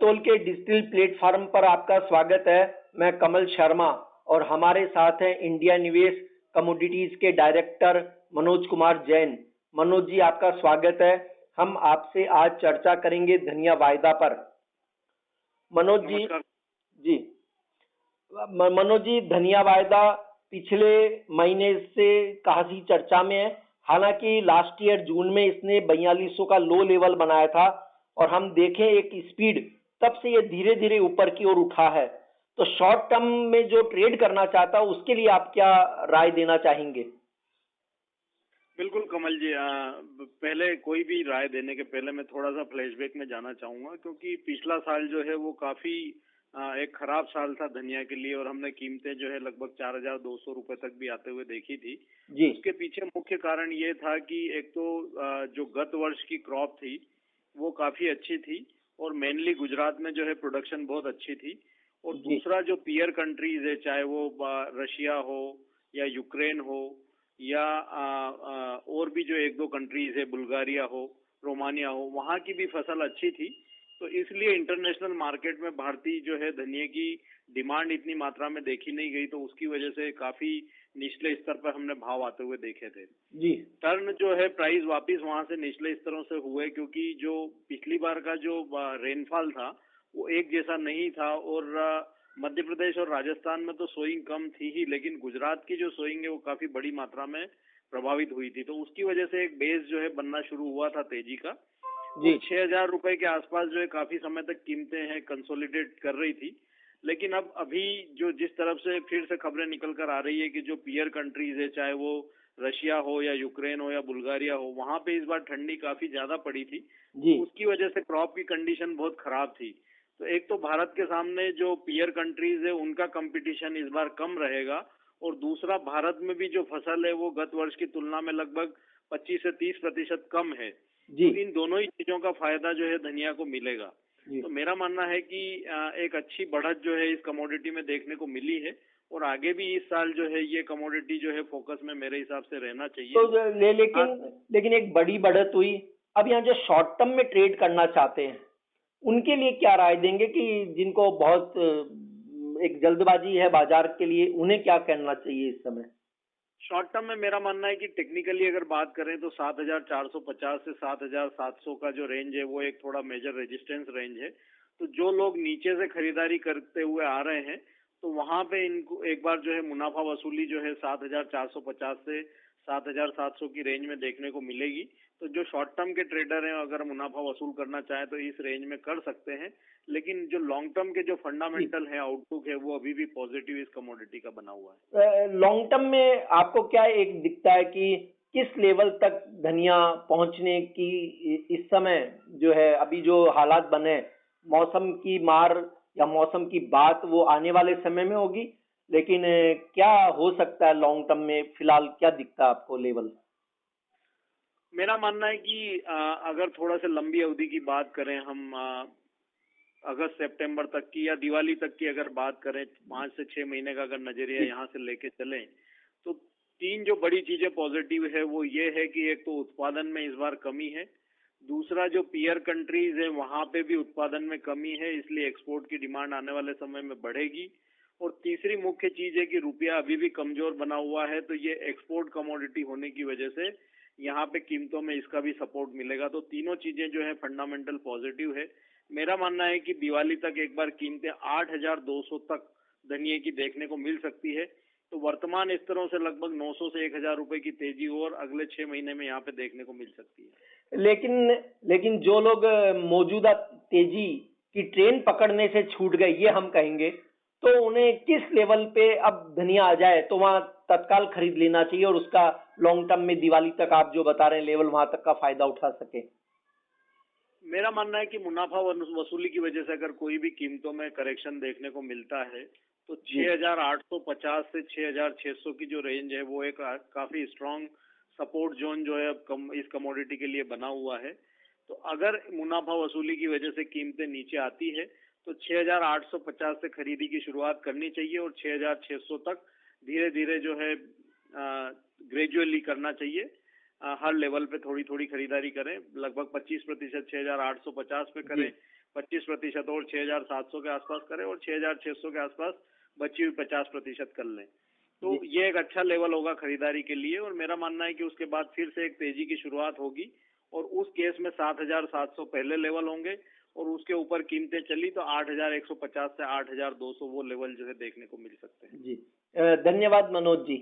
Control के digital platform पर आपका स्वागत है। मैं कमल शर्मा और हमारे साथ हैं इंडिया निवेश कमोडिटीज के डायरेक्टर मनोज कुमार जैन। मनोज जी, आपका स्वागत है। हम आपसे आज चर्चा करेंगे धनिया वायदा पर। मनोज जी जी मनोज जी, धनिया वायदा पिछले महीने से काफी चर्चा में है। हालांकि लास्ट ईयर जून में इसने 4200 का लो लेवल बनाया था और हम देखें एक स्पीड, तब से ये धीरे धीरे ऊपर की ओर उठा है। तो शॉर्ट टर्म में जो ट्रेड करना चाहता है उसके लिए आप क्या राय देना चाहेंगे? बिल्कुल कमल जी, पहले कोई भी राय देने के पहले मैं थोड़ा सा फ्लैशबैक में जाना चाहूंगा, क्योंकि पिछला साल जो है वो काफी एक खराब साल था धनिया के लिए और हमने कीमतें जो है लगभग 4200 रुपए तक भी आते हुए देखी थी जी। उसके पीछे मुख्य कारण ये था कि एक तो जो गत वर्ष की क्रॉप थी वो काफी अच्छी थी और मेनली गुजरात में जो है प्रोडक्शन बहुत अच्छी थी। और दूसरा जो पीयर कंट्रीज है, चाहे वो रशिया हो या यूक्रेन हो या और भी जो एक दो कंट्रीज है, बुल्गारिया हो, रोमानिया हो, वहां की भी फसल अच्छी थी। तो इसलिए इंटरनेशनल मार्केट में भारतीय जो है धनिये की डिमांड इतनी मात्रा में देखी नहीं गई, तो उसकी वजह से काफी निचले स्तर पर हमने भाव आते हुए देखे थे। जी। टर्न जो है प्राइस वापस वहां से निचले स्तरों से हुए, क्योंकि जो पिछली बार का जो रेनफॉल था वो एक जैसा नहीं था और मध्य प्रदेश और राजस्थान में तो सोइंग कम थी ही, लेकिन गुजरात की जो सोइंग है वो काफी बड़ी मात्रा में प्रभावित हुई थी। तो उसकी वजह से एक बेस जो है बनना शुरू हुआ था तेजी का। जी। 6000 रुपए के आसपास जो है काफी समय तक कीमतें हैं कंसोलिडेट कर रही थी, लेकिन अब अभी जो जिस तरफ से फिर से खबरें निकल कर आ रही है कि जो पीयर कंट्रीज है, चाहे वो रशिया हो या यूक्रेन हो या बुल्गारिया हो, वहां पे इस बार ठंडी काफी ज्यादा पड़ी थी जी। उसकी वजह से क्रॉप की कंडीशन बहुत खराब थी। तो एक तो भारत के सामने जो पीयर कंट्रीज है उनका कंपटीशन इस बार कम रहेगा, और दूसरा भारत में भी जो फसल है वो गत वर्ष की तुलना में लगभग 25 से 30% कम है जी। तो इन दोनों ही चीजों का फायदा जो है धनिया को मिलेगा। तो मेरा मानना है कि एक अच्छी बढ़त जो है इस कमोडिटी में देखने को मिली है और आगे भी इस साल जो है ये कमोडिटी जो है फोकस में मेरे हिसाब से रहना चाहिए। तो लेकिन एक बड़ी बढ़त हुई। अब यहाँ जो शॉर्ट टर्म में ट्रेड करना चाहते हैं उनके लिए क्या राय देंगे कि जिनको बहुत एक जल्दबाजी है बाजार के लिए, उन्हें क्या करना चाहिए इस समय? शॉर्ट टर्म में मेरा मानना है कि टेक्निकली अगर बात करें तो 7450 से 7700 का जो रेंज है वो एक थोड़ा मेजर रेजिस्टेंस रेंज है। तो जो लोग नीचे से खरीदारी करते हुए आ रहे हैं तो वहां पे इनको एक बार जो है मुनाफा वसूली जो है 7450 से 7700 की रेंज में देखने को मिलेगी। तो जो शॉर्ट टर्म के ट्रेडर हैं अगर मुनाफा वसूल करना चाहे तो इस रेंज में कर सकते हैं, लेकिन जो लॉन्ग टर्म के जो फंडामेंटल है, आउटलुक है, वो अभी भी पॉजिटिव इस कमोडिटी का बना हुआ है। लॉन्ग टर्म में आपको क्या एक दिखता है कि किस लेवल तक धनिया पहुंचने की इस समय जो है, अभी जो हालात बने, मौसम की मार या मौसम की बात वो आने वाले समय में होगी, लेकिन क्या हो सकता है लॉन्ग टर्म में फिलहाल क्या दिखता है आपको लेवल? मेरा मानना है कि अगर थोड़ा सा लंबी अवधि की बात करें हम, अगस्त सितंबर तक की या दिवाली तक की अगर बात करें, 5 से 6 महीने का अगर नजरिया यहाँ से लेके चलें, तो तीन जो बड़ी चीजें पॉजिटिव है वो ये है कि एक तो उत्पादन में इस बार कमी है, दूसरा जो पीयर कंट्रीज है वहां पे भी उत्पादन में कमी है, इसलिए एक्सपोर्ट की डिमांड आने वाले समय में बढ़ेगी, और तीसरी मुख्य चीज है कि रुपया अभी भी कमजोर बना हुआ है, तो ये एक्सपोर्ट कमोडिटी होने की वजह से यहाँ पे कीमतों में इसका भी सपोर्ट मिलेगा। तो तीनों चीजें जो है फंडामेंटल पॉजिटिव है। मेरा मानना है कि दिवाली तक एक बार कीमतें 8200 तक धनिये की देखने को मिल सकती है, तो वर्तमान स्तरों से लगभग 900 से 1000 रुपए की तेजी और अगले 6 महीने में यहाँ पे देखने को मिल सकती है। लेकिन जो लोग मौजूदा तेजी की ट्रेन पकड़ने से छूट गए, ये हम कहेंगे, तो उन्हें किस लेवल पे अब धनिया आ जाए तो वहां तत्काल खरीद लेना चाहिए और उसका लॉन्ग टर्म में दिवाली तक आप जो बता रहे हैं लेवल वहां तक का फायदा उठा सके? मेरा मानना है कि मुनाफा वसूली की वजह से अगर कोई भी कीमतों में करेक्शन देखने को मिलता है तो 6850 से 6600 की जो रेंज है वो एक काफी स्ट्रांग सपोर्ट जोन जो है इस कमोडिटी के लिए बना हुआ है। तो अगर मुनाफा वसूली की वजह से कीमतें नीचे आती है तो 6850 से खरीदी की शुरुआत करनी चाहिए और 6600 तक धीरे धीरे जो है ग्रेजुअली करना चाहिए। हर लेवल पे थोड़ी थोड़ी खरीदारी करें, लगभग 25% 6850 पे करें, 25% और 6,700 के आसपास करें और 6,600 के आसपास बची हुई 50% कर लें। तो ये एक अच्छा लेवल होगा खरीदारी के लिए। और मेरा मानना है कि उसके बाद फिर से एक तेजी की शुरुआत होगी और उस केस में 7,700 पहले लेवल होंगे और उसके ऊपर कीमतें चली तो 8,150 से 8,200 वो लेवल जो है देखने को मिल सकते हैं। जी, धन्यवाद मनोज जी।